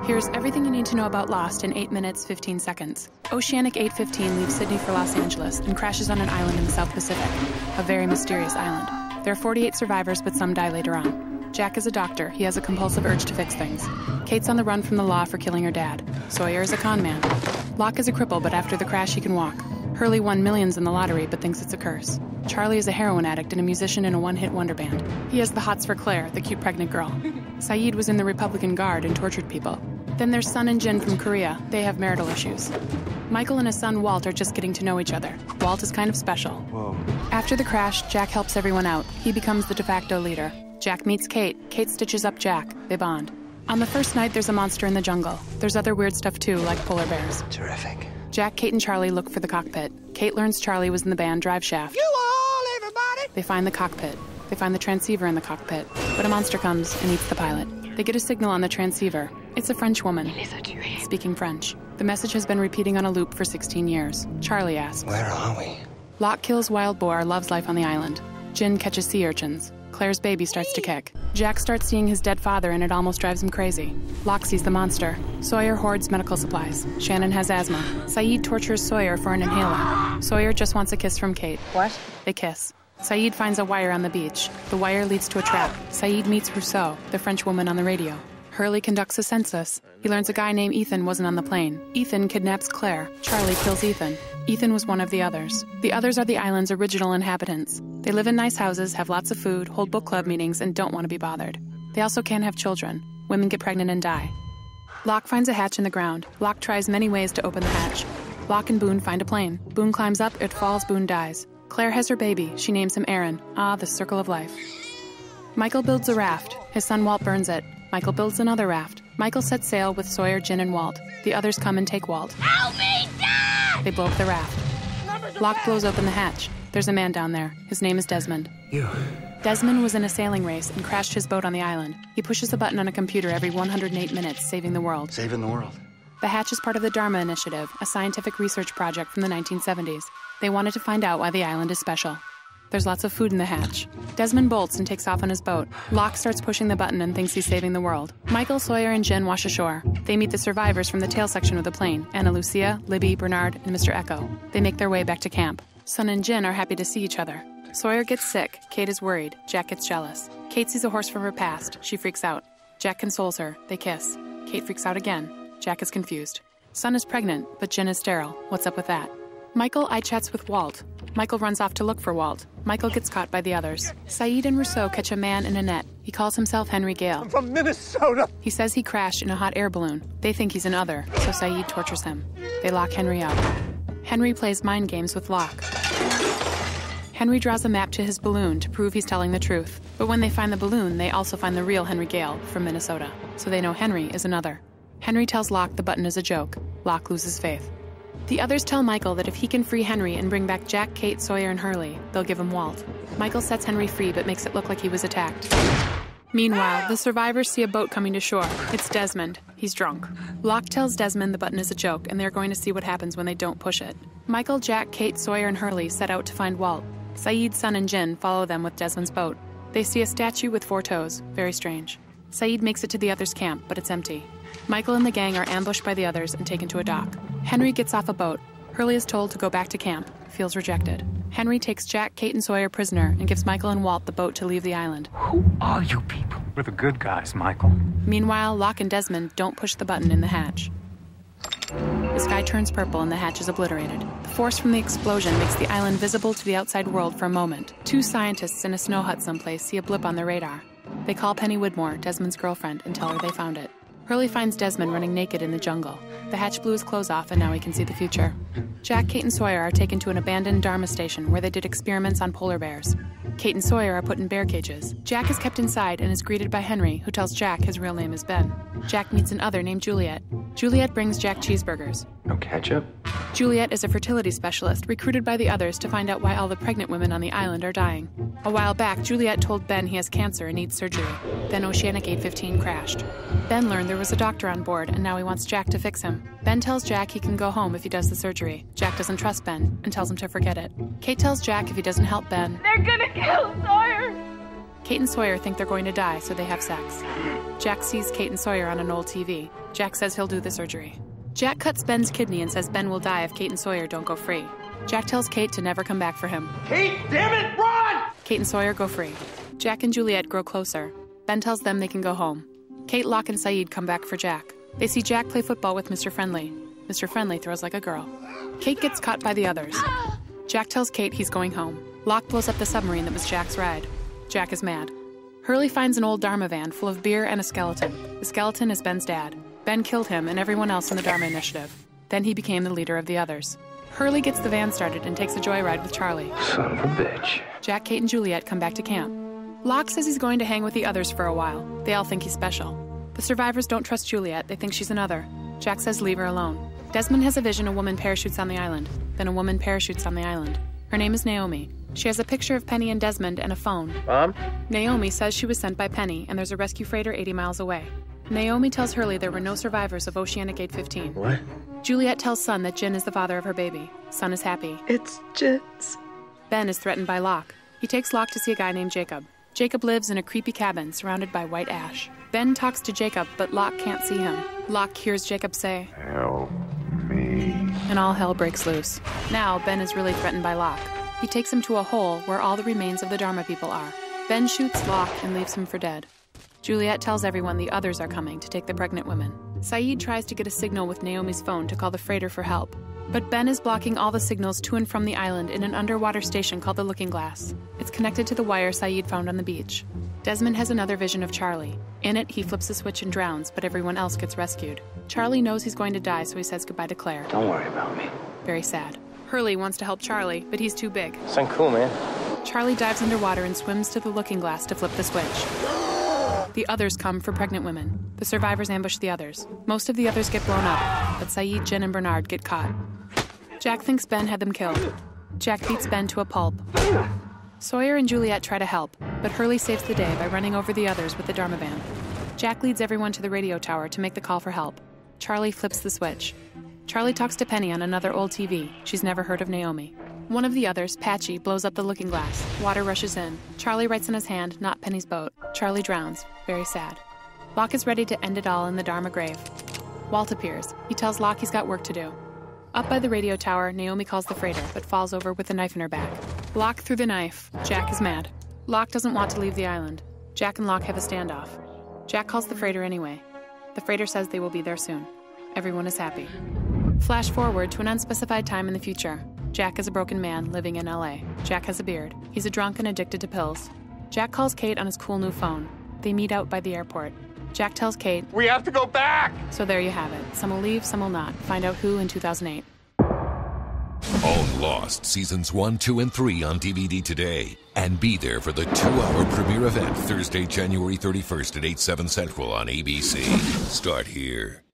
Here's everything you need to know about Lost in 8 minutes, 15 seconds. Oceanic 815 leaves Sydney for Los Angeles and crashes on an island in the South Pacific, a very mysterious island. There are 48 survivors, but some die later on. Jack is a doctor. He has a compulsive urge to fix things. Kate's on the run from the law for killing her dad. Sawyer is a con man. Locke is a cripple, but after the crash, he can walk. Hurley won millions in the lottery, but thinks it's a curse. Charlie is a heroin addict and a musician in a one-hit wonder band. He has the hots for Claire, the cute pregnant girl. Saeed was in the Republican Guard and tortured people. Then there's Sun and Jin from Korea. They have marital issues. Michael and his son Walt are just getting to know each other. Walt is kind of special. Whoa. After the crash, Jack helps everyone out. He becomes the de facto leader. Jack meets Kate. Kate stitches up Jack. They bond. On the first night, there's a monster in the jungle. There's other weird stuff too, like polar bears. Terrific. Jack, Kate, and Charlie look for the cockpit. Kate learns Charlie was in the band Drive Shaft. You all, everybody! They find the cockpit. They find the transceiver in the cockpit. But a monster comes and eats the pilot. They get a signal on the transceiver. It's a French woman, speaking French. The message has been repeating on a loop for 16 years. Charlie asks, Where are we? Locke kills Wild Boar, loves life on the island. Jin catches sea urchins. Claire's baby starts to kick. Jack starts seeing his dead father and it almost drives him crazy. Locke sees the monster. Sawyer hoards medical supplies. Shannon has asthma. Saeed tortures Sawyer for an inhaler. Sawyer just wants a kiss from Kate. What? They kiss. Saeed finds a wire on the beach. The wire leads to a trap. Saeed meets Rousseau, the French woman on the radio. Hurley conducts a census. He learns a guy named Ethan wasn't on the plane. Ethan kidnaps Claire. Charlie kills Ethan. Ethan was one of the others. The others are the island's original inhabitants. They live in nice houses, have lots of food, hold book club meetings, and don't want to be bothered. They also can't have children. Women get pregnant and die. Locke finds a hatch in the ground. Locke tries many ways to open the hatch. Locke and Boone find a plane. Boone climbs up, it falls, Boone dies. Claire has her baby. She names him Aaron. Ah, the circle of life. Michael builds a raft. His son Walt burns it. Michael builds another raft. Michael sets sail with Sawyer, Jin, and Walt. The others come and take Walt. Help me, Dad! They blow up the raft. Locke blows open the hatch. There's a man down there. His name is Desmond. You. Desmond was in a sailing race and crashed his boat on the island. He pushes a button on a computer every 108 minutes, saving the world. Saving the world. The hatch is part of the Dharma Initiative, a scientific research project from the 1970s. They wanted to find out why the island is special. There's lots of food in the hatch. Desmond bolts and takes off on his boat. Locke starts pushing the button and thinks he's saving the world. Michael, Sawyer, and Jin wash ashore. They meet the survivors from the tail section of the plane, Ana Lucia, Libby, Bernard, and Mr. Echo. They make their way back to camp. Sun and Jin are happy to see each other. Sawyer gets sick. Kate is worried. Jack gets jealous. Kate sees a horse from her past. She freaks out. Jack consoles her. They kiss. Kate freaks out again. Jack is confused. Sun is pregnant, but Jin is sterile. What's up with that? Michael eye-chats with Walt. Michael runs off to look for Walt. Michael gets caught by the others. Saeed and Rousseau catch a man in a net. He calls himself Henry Gale. I'm from Minnesota! He says he crashed in a hot air balloon. They think he's an other, so Saeed tortures him. They lock Henry up. Henry plays mind games with Locke. Henry draws a map to his balloon to prove he's telling the truth. But when they find the balloon, they also find the real Henry Gale from Minnesota. So they know Henry is another. Henry tells Locke the button is a joke. Locke loses faith. The others tell Michael that if he can free Henry and bring back Jack, Kate, Sawyer, and Hurley, they'll give him Walt. Michael sets Henry free but makes it look like he was attacked. Meanwhile, the survivors see a boat coming to shore. It's Desmond. He's drunk. Locke tells Desmond the button is a joke, and they're going to see what happens when they don't push it. Michael, Jack, Kate, Sawyer, and Hurley set out to find Walt. Saeed, Sun, and Jin follow them with Desmond's boat. They see a statue with 4 toes. Very strange. Saeed makes it to the others' camp, but it's empty. Michael and the gang are ambushed by the others and taken to a dock. Henry gets off a boat. Hurley is told to go back to camp. Feels rejected. Henry takes Jack, Kate, and Sawyer prisoner and gives Michael and Walt the boat to leave the island. Who are you people? We're the good guys, Michael. Meanwhile, Locke and Desmond don't push the button in the hatch. The sky turns purple and the hatch is obliterated. The force from the explosion makes the island visible to the outside world for a moment. 2 scientists in a snow hut someplace see a blip on their radar. They call Penny Widmore, Desmond's girlfriend, and tell her they found it. Hurley finds Desmond running naked in the jungle. The hatch blew his clothes off and now he can see the future. Jack, Kate, and Sawyer are taken to an abandoned Dharma station where they did experiments on polar bears. Kate and Sawyer are put in bear cages. Jack is kept inside and is greeted by Henry, who tells Jack his real name is Ben. Jack meets an other named Juliet. Juliet brings Jack cheeseburgers. No ketchup? Juliet is a fertility specialist recruited by the others to find out why all the pregnant women on the island are dying. A while back, Juliet told Ben he has cancer and needs surgery. Then Oceanic 815 crashed. Ben learned there was a doctor on board, and now he wants Jack to fix him. Ben tells Jack he can go home if he does the surgery. Jack doesn't trust Ben and tells him to forget it. Kate tells Jack if he doesn't help Ben, They're gonna kill Sawyer! Kate and Sawyer think they're going to die, so they have sex. Jack sees Kate and Sawyer on an old TV. Jack says he'll do the surgery. Jack cuts Ben's kidney and says Ben will die if Kate and Sawyer don't go free. Jack tells Kate to never come back for him. Kate, damn it, run! Kate and Sawyer go free. Jack and Juliet grow closer. Ben tells them they can go home. Kate, Locke, and Sayid come back for Jack. They see Jack play football with Mr. Friendly. Mr. Friendly throws like a girl. Kate gets caught by the others. Jack tells Kate he's going home. Locke blows up the submarine that was Jack's ride. Jack is mad. Hurley finds an old Dharma van full of beer and a skeleton. The skeleton is Ben's dad. Ben killed him and everyone else in the Dharma Initiative. Then he became the leader of the others. Hurley gets the van started and takes a joyride with Charlie. Son of a bitch. Jack, Kate, and Juliet come back to camp. Locke says he's going to hang with the others for a while. They all think he's special. The survivors don't trust Juliet. They think she's another. Jack says leave her alone. Desmond has a vision a woman parachutes on the island. Then a woman parachutes on the island. Her name is Naomi. She has a picture of Penny and Desmond and a phone. Mom? Naomi says she was sent by Penny, and there's a rescue freighter 80 miles away. Naomi tells Hurley there were no survivors of Oceanic Gate 15. What? Juliet tells Sun that Jin is the father of her baby. Sun is happy. It's Jin's. Ben is threatened by Locke. He takes Locke to see a guy named Jacob. Jacob lives in a creepy cabin surrounded by white ash. Ben talks to Jacob, but Locke can't see him. Locke hears Jacob say, Help me. and all hell breaks loose. Now, Ben is really threatened by Locke. He takes him to a hole where all the remains of the Dharma people are. Ben shoots Locke and leaves him for dead. Juliet tells everyone the others are coming to take the pregnant women. Sayid tries to get a signal with Naomi's phone to call the freighter for help. But Ben is blocking all the signals to and from the island in an underwater station called the Looking Glass. It's connected to the wire Sayid found on the beach. Desmond has another vision of Charlie. In it, he flips the switch and drowns, but everyone else gets rescued. Charlie knows he's going to die, so he says goodbye to Claire. Don't worry about me. Very sad. Hurley wants to help Charlie, but he's too big. Sound cool, man. Charlie dives underwater and swims to the Looking Glass to flip the switch. The others come for pregnant women. The survivors ambush the others. Most of the others get blown up, but Sayid, Jin, and Bernard get caught. Jack thinks Ben had them killed. Jack beats Ben to a pulp. Sawyer and Juliet try to help, but Hurley saves the day by running over the others with the Dharma van. Jack leads everyone to the radio tower to make the call for help. Charlie flips the switch. Charlie talks to Penny on another old TV. She's never heard of Naomi. One of the others, Patchy, blows up the Looking Glass. Water rushes in. Charlie writes in his hand, not Penny's boat. Charlie drowns. Very sad. Locke is ready to end it all in the Dharma grave. Walt appears. He tells Locke he's got work to do. Up by the radio tower, Naomi calls the freighter, but falls over with a knife in her back. Locke threw the knife. Jack is mad. Locke doesn't want to leave the island. Jack and Locke have a standoff. Jack calls the freighter anyway. The freighter says they will be there soon. Everyone is happy. Flash forward to an unspecified time in the future. Jack is a broken man living in LA. Jack has a beard. He's a drunk and addicted to pills. Jack calls Kate on his cool new phone. They meet out by the airport. Jack tells Kate, We have to go back! so there you have it. Some will leave, some will not. Find out who in 2008. Own Lost Seasons 1, 2, and 3 on DVD today. And be there for the 2-hour premiere event Thursday, January 31st at 8, 7 Central on ABC. Start here.